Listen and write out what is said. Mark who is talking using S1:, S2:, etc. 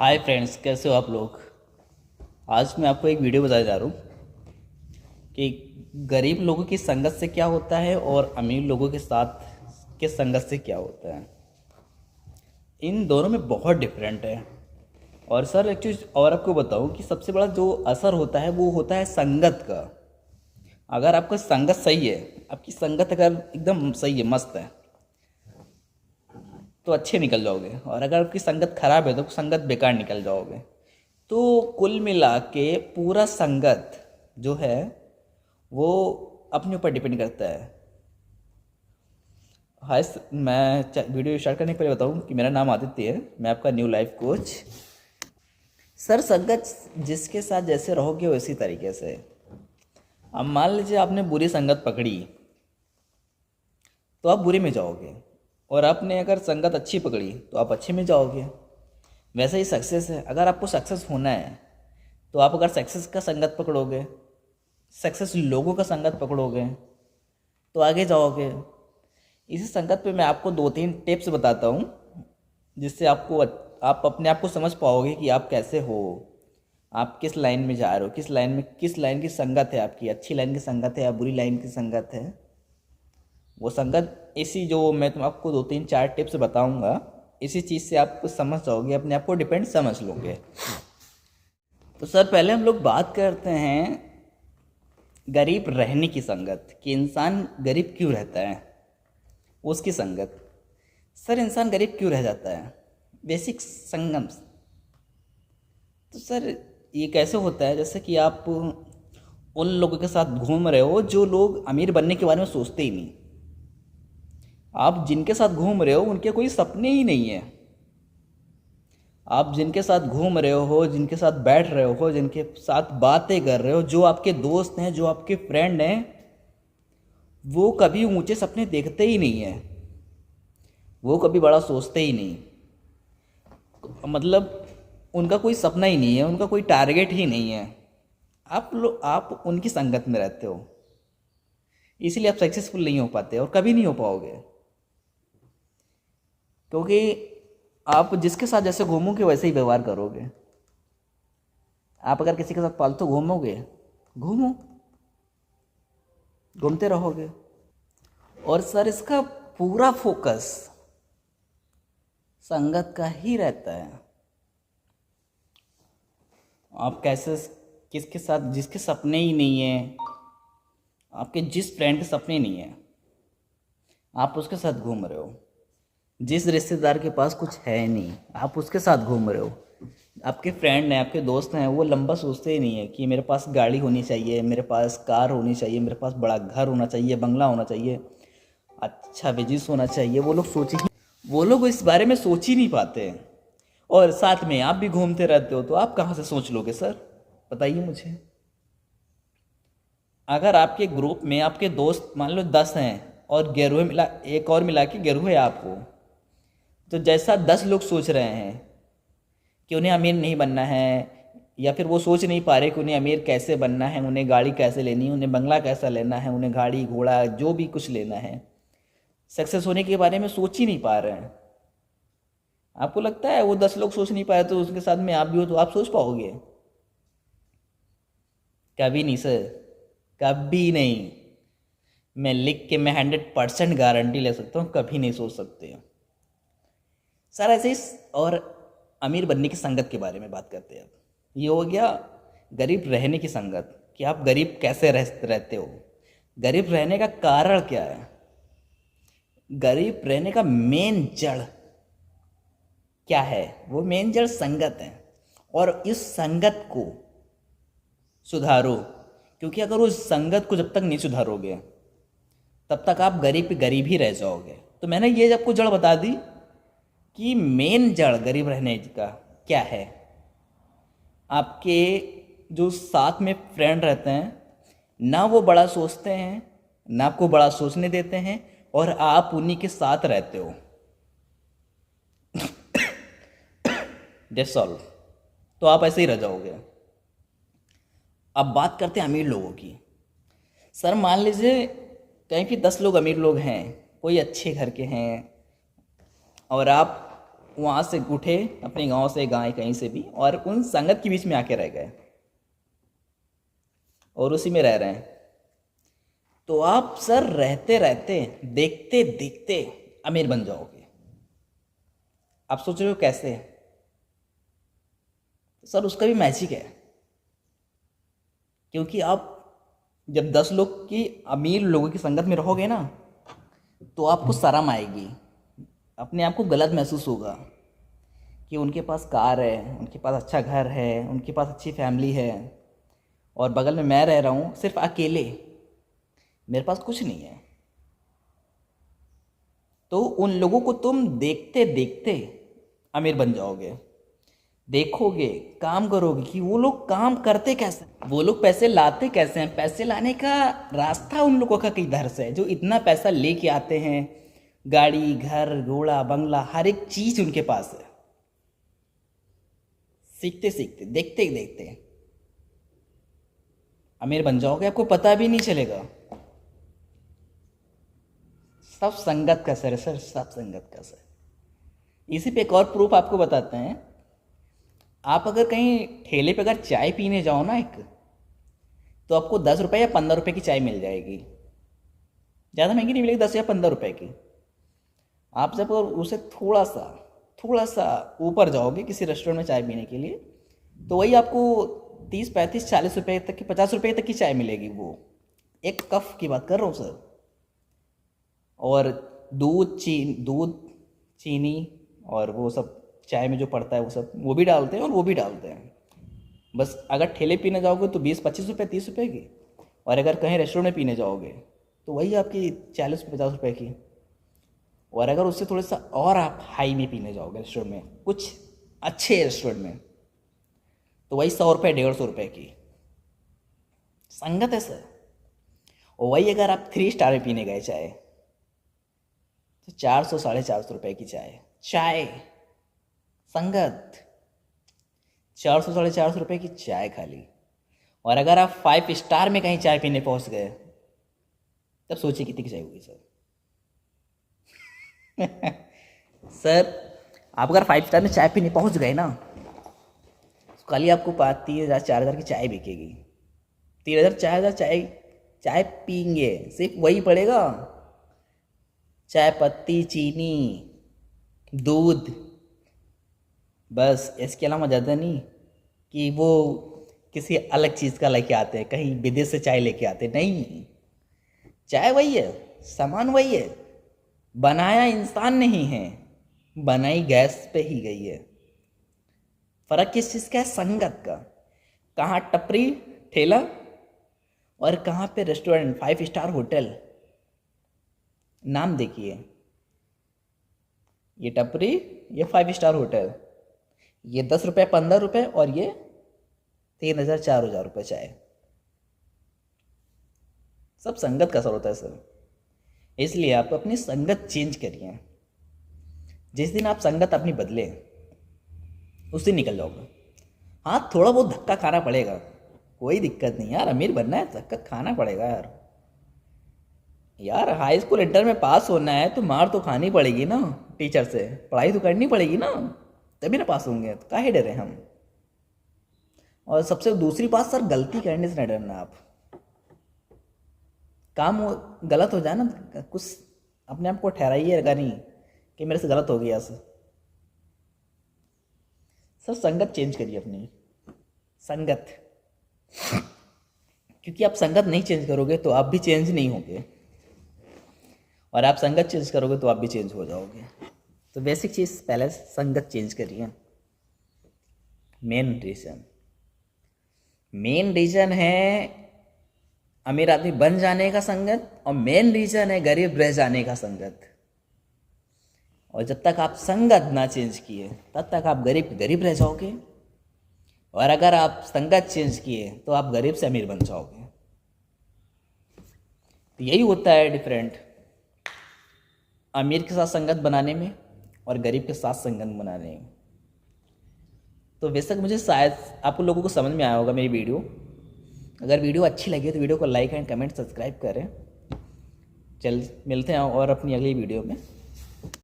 S1: Hi friends, कैसे हो आप लोग। आज मैं आपको एक वीडियो बताने जा रहा हूँ कि गरीब लोगों की संगत से क्या होता है और अमीर लोगों के साथ के संगत से क्या होता है। इन दोनों में बहुत डिफरेंट है। और सर एक चीज़ और आपको बताऊँ कि सबसे बड़ा जो असर होता है वो होता है संगत का। अगर आपका संगत सही है, आपकी संगत अगर एकदम सही है, मस्त है, तो अच्छे निकल जाओगे। और अगर आपकी संगत खराब है तो संगत बेकार निकल जाओगे। तो कुल मिला के पूरा संगत जो है वो अपने ऊपर डिपेंड करता है। हाय, मैं वीडियो स्टार्ट करने के पहले बताऊं कि मेरा नाम आदित्य है, मैं आपका न्यू लाइफ कोच। सर, संगत जिसके साथ जैसे रहोगे वैसी तरीके से। अब मान लीजिए आपने बुरी संगत पकड़ी तो आप बुरे में जाओगे, और आपने अगर संगत अच्छी पकड़ी तो आप अच्छे में जाओगे। वैसे ही सक्सेस है। अगर आपको सक्सेस होना है तो आप अगर सक्सेस का संगत पकड़ोगे, सक्सेस लोगों का संगत पकड़ोगे, तो आगे जाओगे। इसी संगत पे मैं आपको दो तीन टिप्स बताता हूँ जिससे आप अपने आप को समझ पाओगे कि आप कैसे हो, आप किस लाइन में जा रहे हो, किस लाइन की संगत है आपकी, अच्छी लाइन की संगत है या बुरी लाइन की संगत है। वो संगत इसी जो मैं तुम आपको दो तीन चार टिप्स बताऊंगा, इसी चीज़ से आप समझ जाओगे, अपने आप को डिपेंड समझ लोगे। तो सर पहले हम लोग बात करते हैं गरीब रहने की संगत, कि इंसान गरीब क्यों रहता है, उसकी संगत। सर इंसान गरीब क्यों रह जाता है, बेसिक संगम। तो सर ये कैसे होता है, जैसे कि आप उन लोगों के साथ घूम रहे हो जो लोग अमीर बनने के बारे में सोचते ही नहीं। आप जिनके साथ घूम रहे हो उनके कोई सपने ही नहीं है। आप जिनके साथ घूम रहे हो, जिनके साथ बैठ रहे हो, जिनके साथ बातें कर रहे हो, जो आपके दोस्त हैं, जो आपके फ्रेंड हैं, वो कभी ऊंचे सपने देखते ही नहीं है। वो कभी बड़ा सोचते ही नहीं। मतलब उनका कोई सपना ही नहीं है, उनका कोई टारगेट ही नहीं है। आप उनकी संगत में रहते हो, इसीलिए आप सक्सेसफुल नहीं हो पाते और कभी नहीं हो पाओगे। क्योंकि आप जिसके साथ जैसे घूमोगे वैसे ही व्यवहार करोगे। आप अगर किसी के साथ फालतू घूमोगे, घूमो, घूमते रहोगे। और सर इसका पूरा फोकस संगत का ही रहता है। आप कैसे, किसके साथ, जिसके सपने ही नहीं है, आपके जिस फ्रेंड के सपने नहीं है, आप उसके साथ घूम रहे हो। जिस रिश्तेदार के पास कुछ है नहीं, आप उसके साथ घूम रहे हो। आपके फ्रेंड हैं, आपके दोस्त हैं, वो लंबा सोचते ही नहीं है कि मेरे पास गाड़ी होनी चाहिए, मेरे पास कार होनी चाहिए, मेरे पास बड़ा घर होना चाहिए, बंगला होना चाहिए, अच्छा बिजनेस होना चाहिए। वो लोग इस बारे में सोच ही नहीं पाते हैं। और साथ में आप भी घूमते रहते हो, तो आप कहाँ से सोच लोगे सर, बताइए मुझे। अगर आपके ग्रुप में आपके दोस्त मान लो 10 हैं और गिरोह मिला, एक और मिला के गिरोह है आपको, तो जैसा 10 लोग सोच रहे हैं कि उन्हें अमीर नहीं बनना है, या फिर वो सोच नहीं पा रहे कि उन्हें अमीर कैसे बनना है, उन्हें गाड़ी कैसे लेनी है, उन्हें बंगला कैसा लेना है, उन्हें गाड़ी घोड़ा जो भी कुछ लेना है, सक्सेस होने के बारे में सोच ही नहीं पा रहे हैं। आपको लगता है वो 10 लोग सोच नहीं पाए तो उसके साथ में आप भी हो तो आप सोच पाओगे? कभी नहीं सर, कभी नहीं। मैं 100% गारंटी ले सकता हूँ, कभी नहीं सोच सकते सर। ऐसे ही और अमीर बनने की संगत के बारे में बात करते हैं। अब ये हो गया गरीब रहने की संगत, कि आप गरीब कैसे रहते हो, गरीब रहने का कारण क्या है, गरीब रहने का मेन जड़ क्या है। वो मेन जड़ संगत है, और इस संगत को सुधारो। क्योंकि अगर उस संगत को जब तक नहीं सुधारोगे तब तक आप गरीब ही रह जाओगे। तो मैंने ये आपको जड़ बता दी कि मेन जड़ गरीब रहने का क्या है। आपके जो साथ में फ्रेंड रहते हैं, ना वो बड़ा सोचते हैं, ना आपको बड़ा सोचने देते हैं, और आप उन्हीं के साथ रहते हो। That's all. तो आप ऐसे ही रह जाओगे। अब बात करते हैं अमीर लोगों की। सर मान लीजिए कहीं भी 10 लोग अमीर लोग हैं, कोई अच्छे घर के हैं, और आप वहाँ से उठे अपने गांव से, गाय कहीं से भी, और उन संगत के बीच में आके रह गए और उसी में रह रहे हैं। तो आप सर रहते रहते, देखते देखते अमीर बन जाओगे। आप सोच रहे हो कैसे? सर उसका भी मैजिक है, क्योंकि आप जब 10 लोग की, अमीर लोगों की संगत में रहोगे ना, तो आपको शर्म आएगी, अपने आप को गलत महसूस होगा कि उनके पास कार है, उनके पास अच्छा घर है, उनके पास अच्छी फैमिली है, और बगल में मैं रह रहा हूँ सिर्फ अकेले, मेरे पास कुछ नहीं है। तो उन लोगों को तुम देखते देखते अमीर बन जाओगे। देखोगे, काम करोगे कि वो लोग काम करते कैसे, वो लोग पैसे लाते कैसे हैं, पैसे लाने का रास्ता उन लोगों का किधर से है, जो इतना पैसा लेके आते हैं। गाड़ी, घर, घोड़ा, बंगला, हर एक चीज उनके पास है। सीखते सीखते, देखते देखते अमीर बन जाओगे, आपको पता भी नहीं चलेगा। सब संगत का असर है सर, सब संगत का असर। इसी पे एक और प्रूफ आपको बताते हैं। आप अगर कहीं ठेले पे अगर चाय पीने जाओ ना एक, तो आपको 10 रुपये या 15 रुपये की चाय मिल जाएगी, ज़्यादा महंगी नहीं मिलेगी, 10 या 15 रुपये की। आप जब उसे थोड़ा सा ऊपर जाओगे किसी रेस्टोरेंट में चाय पीने के लिए, तो वही आपको 30, 35, 40 रुपये तक की, 50 रुपये तक की चाय मिलेगी। वो एक कप की बात कर रहा हूँ सर। और दूध, चीनी और वो सब चाय में जो पड़ता है वो सब, वो भी डालते हैं और वो भी डालते हैं। बस अगर ठेले पीने जाओगे तो 20-25 रुपये, 30 रुपये की, और अगर कहीं रेस्टोरेंट में पीने जाओगे तो वही आपकी 40-50 रुपये की। और अगर उससे थोड़ा सा और आप हाई में पीने जाओगे रेस्टोरेंट में, कुछ अच्छे रेस्टोरेंट में, तो वही 100 रुपये, 150 रुपये की संगत है सर। और वही अगर आप 3 स्टार में पीने गए चाय, तो 400, 450 रुपये की चाय संगत, 400, 450 रुपये की चाय खाली। और अगर आप 5 स्टार में कहीं चाय पीने पहुंच गए, तब सोचिए कितनी की चाय होगी सर। सर आप अगर 5 स्टार में चाय पीने पहुंच गए ना, तो कल ही आपको 3,000, 4,000 की चाय बिकेगी। 3,000, 4,000 चाय पीएंगे, सिर्फ वही पड़ेगा, चाय पत्ती, चीनी, दूध, बस। इसके अलावा ज़्यादा नहीं कि वो किसी अलग चीज़ का लेके आते हैं, कहीं विदेश से चाय लेके आते, नहीं। चाय वही है, सामान वही है, बनाया इंसान नहीं है, बनाई गैस पे ही गई है। फर्क किस चीज़ का है? संगत का। कहाँ टपरी, ठेला, और कहाँ पे रेस्टोरेंट, 5 स्टार होटल। नाम देखिए, ये टपरी, ये 5 स्टार होटल, ये 10 रुपये, 15 रुपये, और ये 3,000, 4,000 रुपये चाय। सब संगत का असर होता है सर। इसलिए आप अपनी संगत चेंज करिए। जिस दिन आप संगत अपनी बदले, उस दिन निकल जाओगे। हाँ, थोड़ा बहुत धक्का खाना पड़ेगा, कोई दिक्कत नहीं यार, अमीर बनना है, धक्का खाना पड़ेगा यार। हाई स्कूल इंटर में पास होना है तो मार तो खानी पड़ेगी ना टीचर से, पढ़ाई तो करनी पड़ेगी ना, तभी ना पास होंगे। तो काहे डरे हम। और सबसे दूसरी बात सर, गलती करने से न डरना। आप काम गलत हो जाए ना, कुछ अपने आप को ठहराइएगा नहीं कि मेरे से गलत हो गया सर। संगत चेंज करिए अपनी, संगत। क्योंकि आप संगत नहीं चेंज करोगे तो आप भी चेंज नहीं होगे, और आप संगत चेंज करोगे तो आप भी चेंज हो जाओगे। तो बेसिक चीज़ पहले संगत चेंज करिए। मेन रीज़न है अमीर आदमी बन जाने का संगत, और मेन रीज़न है गरीब रह जाने का संगत। और जब तक आप संगत ना चेंज किए, तब तक आप गरीब रह जाओगे। और अगर आप संगत चेंज किए तो आप गरीब से अमीर बन जाओगे। तो यही होता है डिफरेंट अमीर के साथ संगत बनाने में और गरीब के साथ संगत बनाने में। तो बेशक मुझे शायद आप लोगों को समझ में आया होगा मेरी वीडियो। अगर वीडियो अच्छी लगी तो वीडियो को लाइक एंड कमेंट, सब्सक्राइब करें। चल मिलते हैं और अपनी अगली वीडियो में।